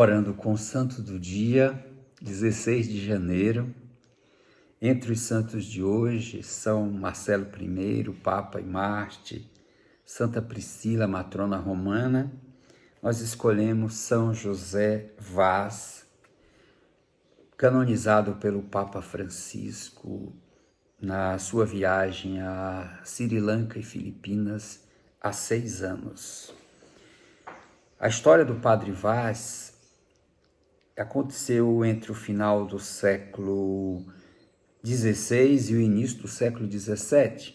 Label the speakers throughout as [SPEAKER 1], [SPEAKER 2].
[SPEAKER 1] Orando com o santo do dia, 16 de janeiro. Entre os santos de hoje, São Marcelo I, Papa e Marte, Santa Priscila, matrona romana. Nós escolhemos São José Vaz, canonizado pelo Papa Francisco na sua viagem a Sri Lanka e Filipinas há 6 anos. A história do Padre Vaz aconteceu entre o final do século XVI e o início do século XVII.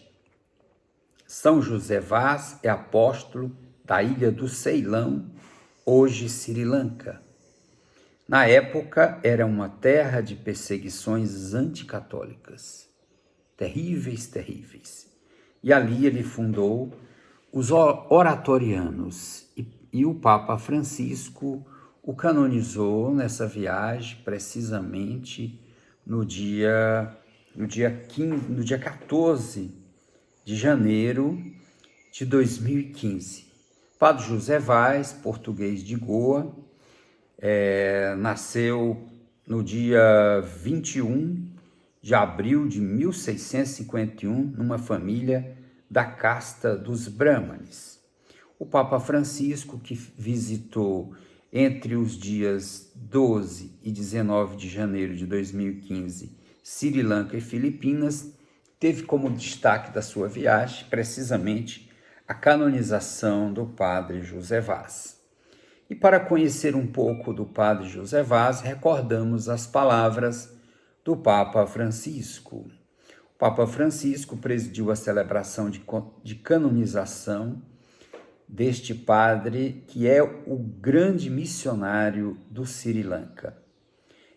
[SPEAKER 1] São José Vaz é apóstolo da ilha do Ceilão, hoje Sri Lanka. Na época, era uma terra de perseguições anticatólicas, terríveis. E ali ele fundou os oratorianos e o Papa Francisco o canonizou nessa viagem, precisamente no dia 14 de janeiro de 2015. Padre José Vaz, português de Goa, nasceu no dia 21 de abril de 1651, numa família da casta dos Brahmanes. O Papa Francisco, que visitou entre os dias 12 e 19 de janeiro de 2015, Sri Lanka e Filipinas, teve como destaque da sua viagem, precisamente, a canonização do Padre José Vaz. E para conhecer um pouco do Padre José Vaz, recordamos as palavras do Papa Francisco. O Papa Francisco presidiu a celebração de canonização deste padre, que é o grande missionário do Sri Lanka.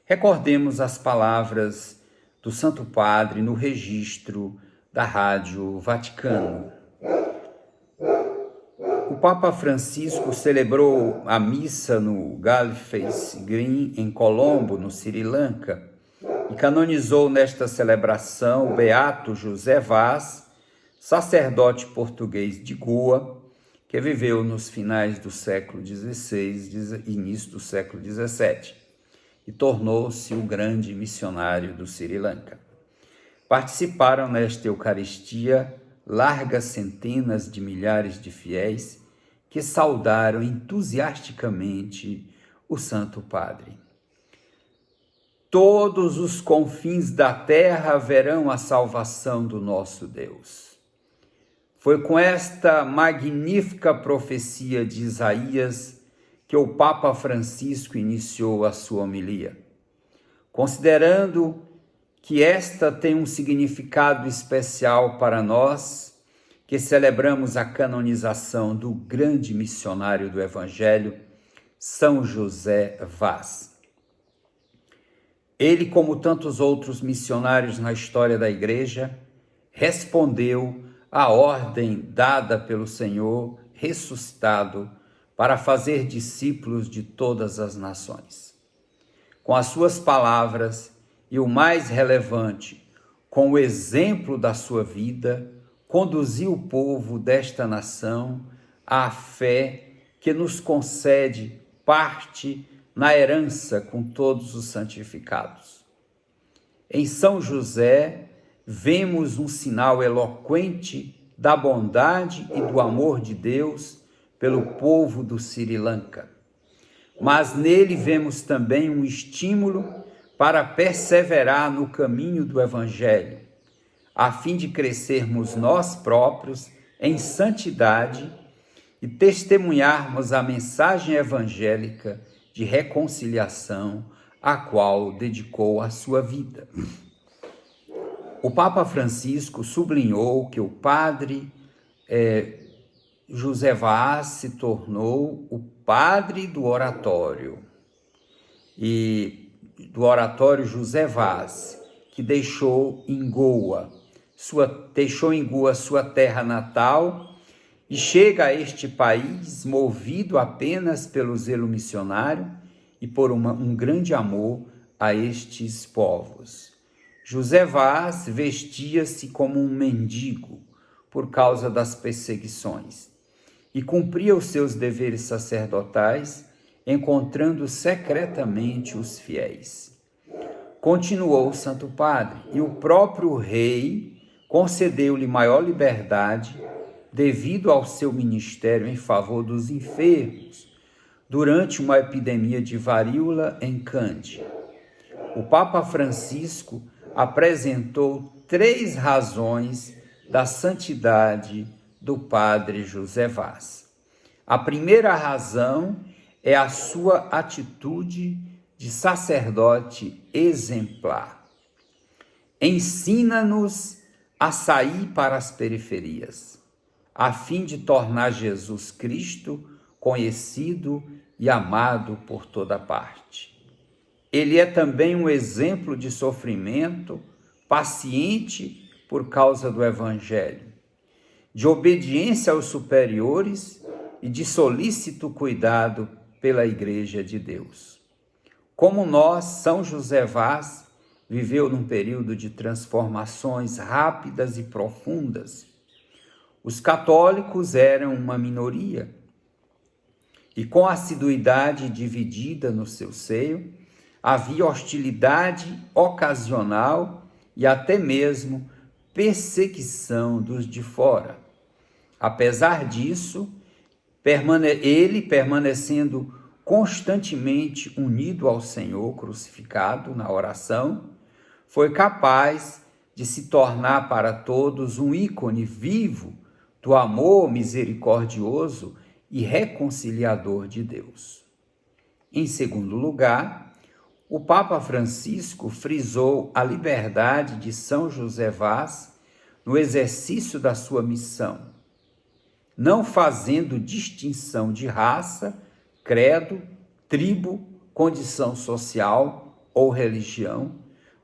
[SPEAKER 1] Recordemos as palavras do Santo Padre no registro da Rádio Vaticano. O Papa Francisco celebrou a missa no Gallifrey Green, em Colombo, no Sri Lanka, e canonizou nesta celebração o beato José Vaz, sacerdote português de Goa, que viveu nos finais do século XVI e início do século XVII, e tornou-se o grande missionário do Sri Lanka. Participaram nesta Eucaristia largas centenas de milhares de fiéis que saudaram entusiasticamente o Santo Padre. Todos os confins da terra verão a salvação do nosso Deus. Foi com esta magnífica profecia de Isaías que o Papa Francisco iniciou a sua homilia. Considerando que esta tem um significado especial para nós, que celebramos a canonização do grande missionário do Evangelho, São José Vaz. Ele, como tantos outros missionários na história da Igreja, respondeu à ordem dada pelo Senhor ressuscitado para fazer discípulos de todas as nações. Com as suas palavras e o mais relevante, com o exemplo da sua vida, conduziu o povo desta nação à fé que nos concede parte na herança com todos os santificados. Em São José, vemos um sinal eloquente da bondade e do amor de Deus pelo povo do Sri Lanka. Mas nele vemos também um estímulo para perseverar no caminho do Evangelho, a fim de crescermos nós próprios em santidade e testemunharmos a mensagem evangélica de reconciliação, a qual dedicou a sua vida. O Papa Francisco sublinhou que o padre José Vaz se tornou o padre do oratório, e do oratório José Vaz, que deixou em Goa sua terra natal e chega a este país movido apenas pelo zelo missionário e por um grande amor a estes povos. José Vaz vestia-se como um mendigo por causa das perseguições e cumpria os seus deveres sacerdotais encontrando secretamente os fiéis. Continuou o Santo Padre, e o próprio rei concedeu-lhe maior liberdade devido ao seu ministério em favor dos enfermos, durante uma epidemia de varíola em Cândia. O Papa Francisco apresentou 3 razões da santidade do Padre José Vaz. A primeira razão é a sua atitude de sacerdote exemplar. Ensina-nos a sair para as periferias, a fim de tornar Jesus Cristo conhecido e amado por toda parte. Ele é também um exemplo de sofrimento paciente por causa do Evangelho, de obediência aos superiores e de solícito cuidado pela Igreja de Deus. Como nós, São José Vaz viveu num período de transformações rápidas e profundas. Os católicos eram uma minoria e, com assiduidade dividida no seu seio, havia hostilidade ocasional e até mesmo perseguição dos de fora. Apesar disso, ele, permanecendo constantemente unido ao Senhor crucificado na oração, foi capaz de se tornar para todos um ícone vivo do amor misericordioso e reconciliador de Deus. Em segundo lugar, o Papa Francisco frisou a liberdade de São José Vaz no exercício da sua missão, não fazendo distinção de raça, credo, tribo, condição social ou religião,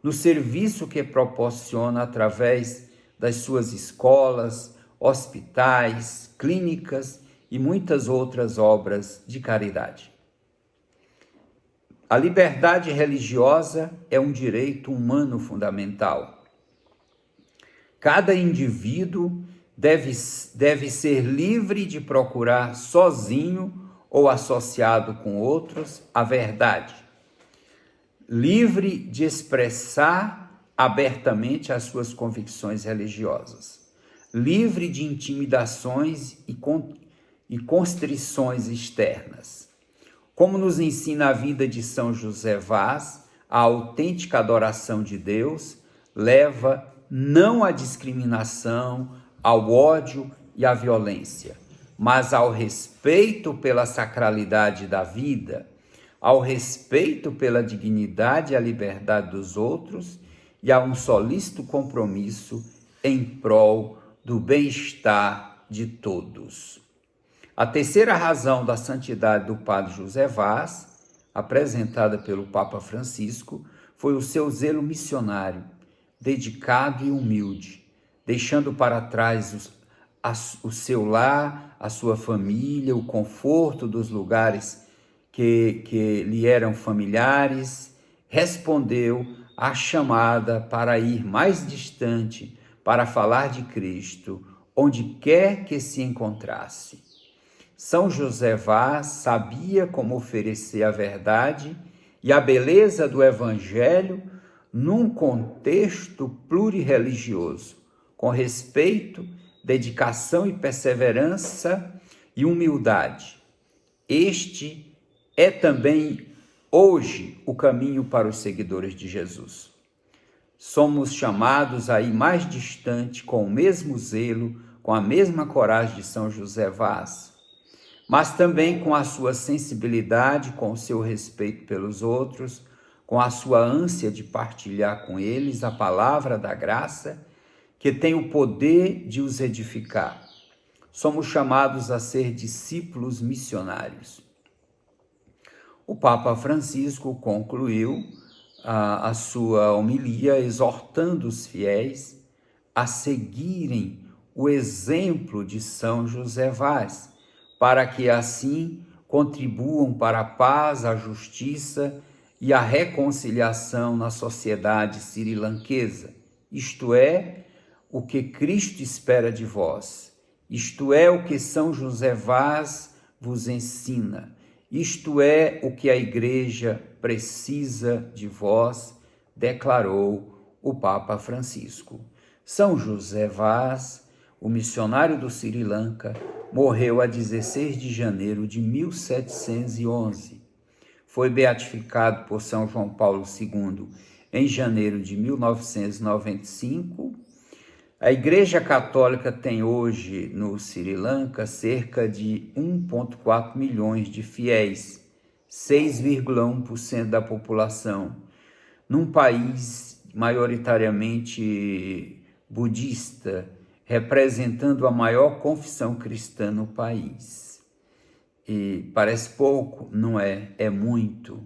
[SPEAKER 1] no serviço que proporciona através das suas escolas, hospitais, clínicas e muitas outras obras de caridade. A liberdade religiosa é um direito humano fundamental. Cada indivíduo deve ser livre de procurar sozinho ou associado com outros a verdade, livre de expressar abertamente as suas convicções religiosas, livre de intimidações e constrições externas. Como nos ensina a vida de São José Vaz, a autêntica adoração de Deus leva não à discriminação, ao ódio e à violência, mas ao respeito pela sacralidade da vida, ao respeito pela dignidade e a liberdade dos outros e a um solícito compromisso em prol do bem-estar de todos. A terceira razão da santidade do Padre José Vaz, apresentada pelo Papa Francisco, foi o seu zelo missionário, dedicado e humilde, deixando para trás o seu lar, a sua família, o conforto dos lugares que lhe eram familiares, respondeu à chamada para ir mais distante, para falar de Cristo, onde quer que se encontrasse. São José Vaz sabia como oferecer a verdade e a beleza do Evangelho num contexto plurirreligioso, com respeito, dedicação e perseverança e humildade. Este é também hoje o caminho para os seguidores de Jesus. Somos chamados a ir mais distante com o mesmo zelo, com a mesma coragem de São José Vaz, mas também com a sua sensibilidade, com o seu respeito pelos outros, com a sua ânsia de partilhar com eles a palavra da graça, que tem o poder de os edificar. Somos chamados a ser discípulos missionários. O Papa Francisco concluiu a sua homilia exortando os fiéis a seguirem o exemplo de São José Vaz, para que assim contribuam para a paz, a justiça e a reconciliação na sociedade sri-lanquesa. Isto é o que Cristo espera de vós. Isto é o que São José Vaz vos ensina. Isto é o que a Igreja precisa de vós, declarou o Papa Francisco. São José Vaz, o missionário do Sri Lanka, morreu a 16 de janeiro de 1711. Foi beatificado por São João Paulo II em janeiro de 1995. A Igreja Católica tem hoje no Sri Lanka cerca de 1,4 milhões de fiéis, 6,1% da população, num país maioritariamente budista, representando a maior confissão cristã no país. E parece pouco, não é? É muito.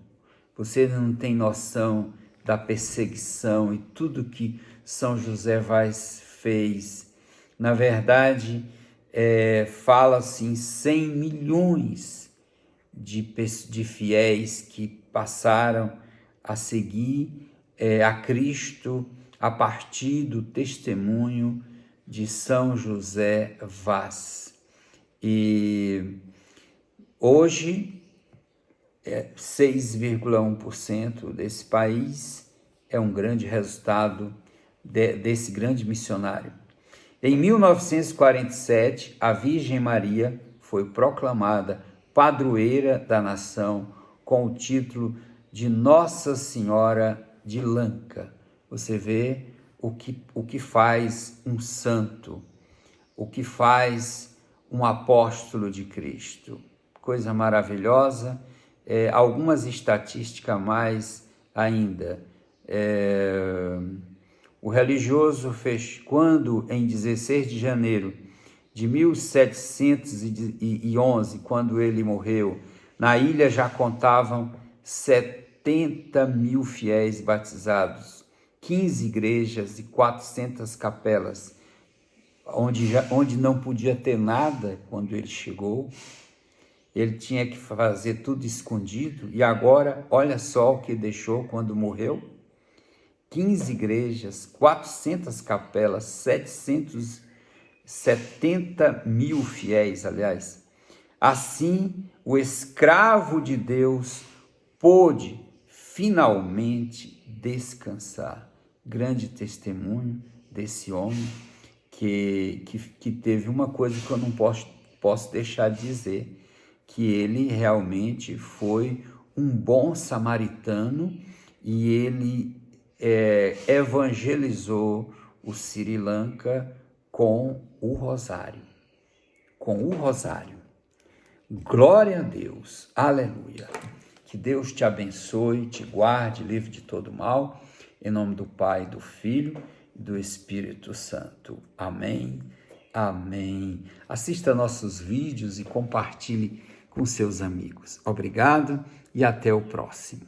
[SPEAKER 1] Você não tem noção da perseguição e tudo que São José Vaz fez. Na verdade, fala-se em 100 milhões de fiéis que passaram a seguir a Cristo a partir do testemunho de São José Vaz. E hoje, 6,1% desse país é um grande resultado desse grande missionário. Em 1947, a Virgem Maria foi proclamada padroeira da nação com o título de Nossa Senhora de Lanka. Você vê o que faz um santo, o que faz um apóstolo de Cristo. Coisa maravilhosa. Algumas estatísticas a mais ainda. O religioso fez, quando em 16 de janeiro de 1711, quando ele morreu, na ilha já contavam 70 mil fiéis batizados, 15 igrejas e 400 capelas, onde não podia ter nada quando ele chegou. Ele tinha que fazer tudo escondido, e agora, olha só o que deixou quando morreu: 15 igrejas, 400 capelas, 770 mil fiéis, aliás. Assim, o escravo de Deus pôde finalmente descansar. Grande testemunho desse homem que teve uma coisa que eu não posso deixar de dizer, que ele realmente foi um bom samaritano e ele evangelizou o Sri Lanka com o rosário. Glória a Deus, aleluia. Que Deus te abençoe, te guarde, livre de todo mal, em nome do Pai, do Filho e do Espírito Santo. Amém, amém. Assista nossos vídeos e compartilhe com seus amigos. Obrigado e até o próximo.